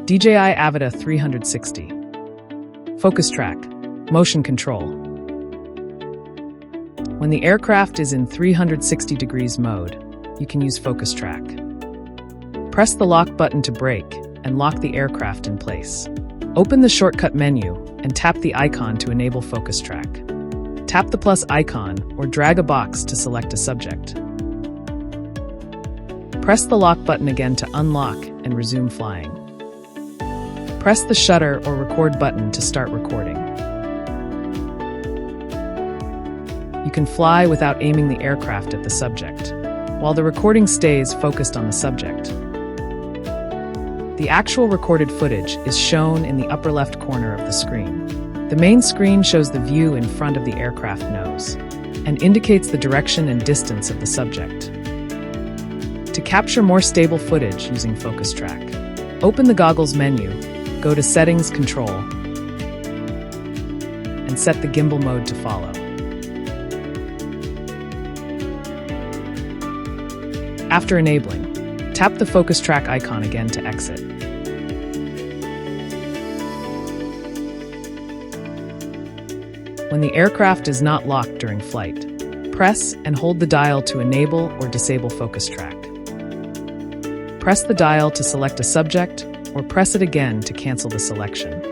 DJI Avata 360. FocusTrack, motion control. When the aircraft is in 360 degrees mode, you can use FocusTrack. Press the lock button to brake and lock the aircraft in place. Open the shortcut menu and tap the icon to enable FocusTrack. Tap the plus icon or drag a box to select a subject. Press the lock button again to unlock and resume flying. Press the shutter or record button to start recording. You can fly without aiming the aircraft at the subject, while the recording stays focused on the subject. The actual recorded footage is shown in the upper left corner of the screen. The main screen shows the view in front of the aircraft nose and indicates the direction and distance of the subject. To capture more stable footage using FocusTrack, open the goggles menu, go to Settings Control, and set the gimbal mode to follow. After enabling, tap the FocusTrack icon again to exit. When the aircraft is not locked during flight, press and hold the dial to enable or disable FocusTrack. Press the dial to select a subject, or press it again to cancel the selection.